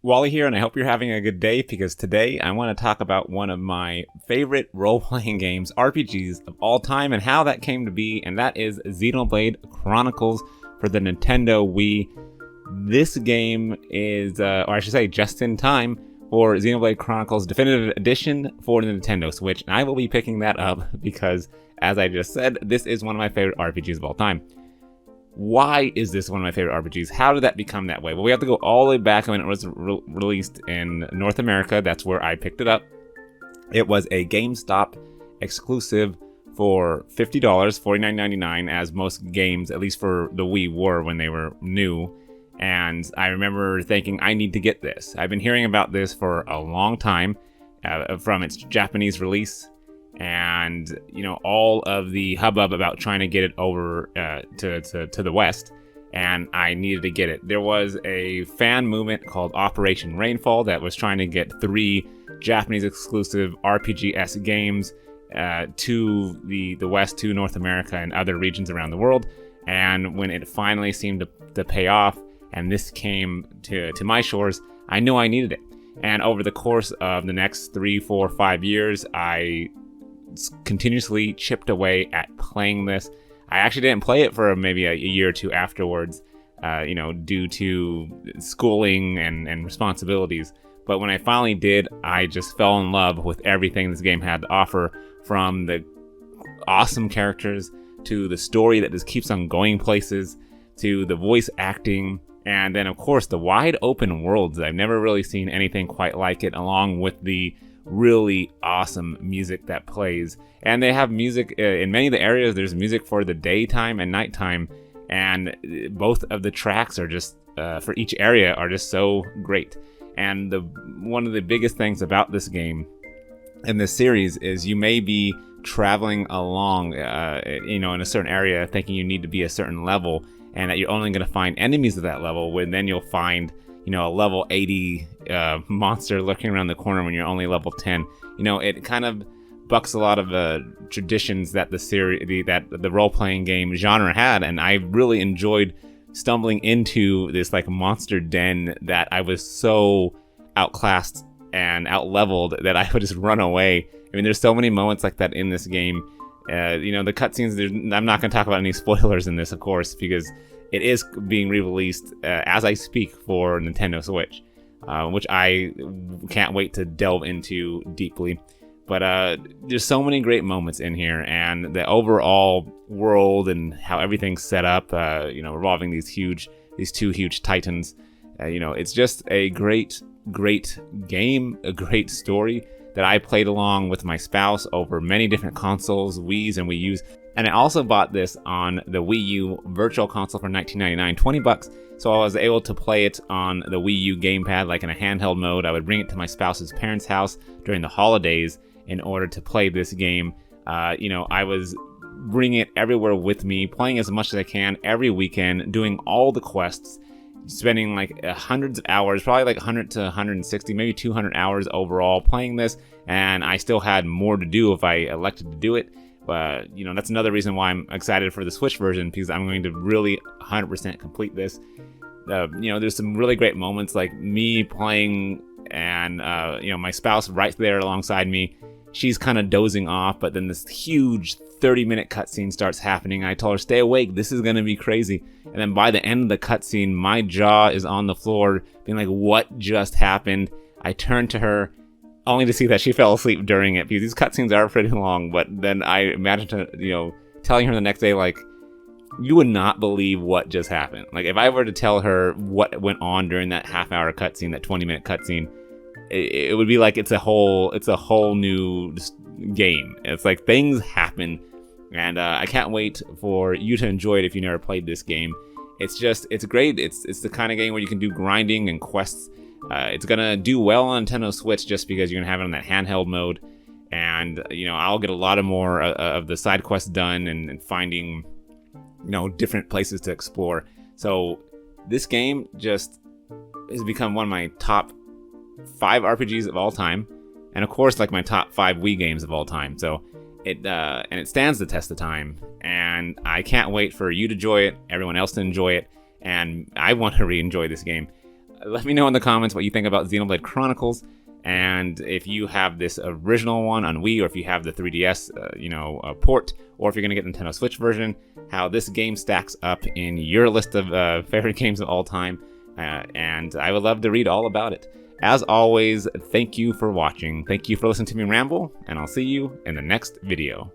Wally here, and I hope you're having a good day because today I want to talk about one of my favorite role-playing games, RPGs of all time, and how that came to be, and that is Xenoblade Chronicles for the Nintendo Wii. This game is, or I should say, just in time for Xenoblade Chronicles Definitive Edition for the Nintendo Switch, and I will be picking that up because, as I just said, this is one of my favorite RPGs of all time. Why is this one of my favorite RPGs? How did that become that way? Well, we have to go all the way back when it was released in North America. That's where I picked it up. It was a GameStop exclusive for $50, $49.99, as most games, at least for the Wii, were when they were new. And I remember thinking, I need to get this. I've been hearing about this for a long time from its Japanese release. And all of the hubbub about trying to get it over to the West, and I needed to get it. There was a fan movement called Operation Rainfall that was trying to get 3 Japanese exclusive RPG-esque games to the West, to North America and other regions around the world. And when it finally seemed to pay off, and this came to my shores, I knew I needed it. And over the course of the next 3, 4, 5 years, I continuously chipped away at playing this. I actually didn't play it for maybe a year or two afterwards, due to schooling and responsibilities. But when I finally did, I just fell in love with everything this game had to offer, from the awesome characters to the story that just keeps on going places, to the voice acting, and then of course the wide open worlds. I've never really seen anything quite like it, along with the really awesome music that plays. And they have music in many of the areas. There's music for the daytime and nighttime, and both of the tracks are just for each area are just so great. And one of the biggest things about this game and this series is you may be traveling along in a certain area thinking you need to be a certain level, and that you're only going to find enemies of that level, when then you'll find a level 80 monster lurking around the corner when you're only level 10. It kind of bucks a lot of traditions that the role-playing game genre had, and I really enjoyed stumbling into this like monster den that I was so outclassed and outleveled that I would just run away. I mean, there's so many moments like that in this game. The cutscenes, I'm not going to talk about any spoilers in this, of course, because it is being re-released as I speak for Nintendo Switch, which I can't wait to delve into deeply. But there's so many great moments in here, and the overall world and how everything's set up, revolving these 2 huge titans. It's just a great game, a great story that I played along with my spouse over many different consoles, Wii's and Wii U's. And I also bought this on the Wii U Virtual Console for $19.99, $20. So I was able to play it on the Wii U gamepad, like in a handheld mode. I would bring it to my spouse's parents' house during the holidays in order to play this game. I was bringing it everywhere with me, playing as much as I can every weekend, doing all the quests, spending like hundreds of hours, probably like 100 to 160, maybe 200 hours overall playing this. And I still had more to do if I elected to do it. That's another reason why I'm excited for the Switch version, because I'm going to really 100% complete this. There's some really great moments, like me playing and, my spouse right there alongside me. She's kind of dozing off, but then this huge 30-minute cutscene starts happening. I told her, stay awake, this is going to be crazy. And then by the end of the cutscene, my jaw is on the floor, being like, what just happened? I turned to her, only to see that she fell asleep during it, because these cutscenes are pretty long. But then I imagined her, telling her the next day, like, you would not believe what just happened. Like, if I were to tell her what went on during that half-hour cutscene, that 20-minute cutscene, it would be like it's a whole new game. It's like things happen, and I can't wait for you to enjoy it if you never played this game. It's great. It's the kind of game where you can do grinding and quests. It's gonna do well on Nintendo Switch just because you're gonna have it on that handheld mode, and I'll get a lot of more of the side quests done and finding different places to explore. So this game just has become one of my top 5 RPGs of all time, and of course like my top 5 Wii games of all time. So it stands the test of time, and I can't wait for you to enjoy it, everyone else to enjoy it, and I want to re-enjoy this game. let me know in the comments what you think about Xenoblade Chronicles, and if you have this original one on Wii, or if you have the 3DS, port, or if you're gonna get the Nintendo Switch version, how this game stacks up in your list of favorite games of all time, and I would love to read all about it. As always, thank you for watching. Thank you for listening to me ramble, and I'll see you in the next video.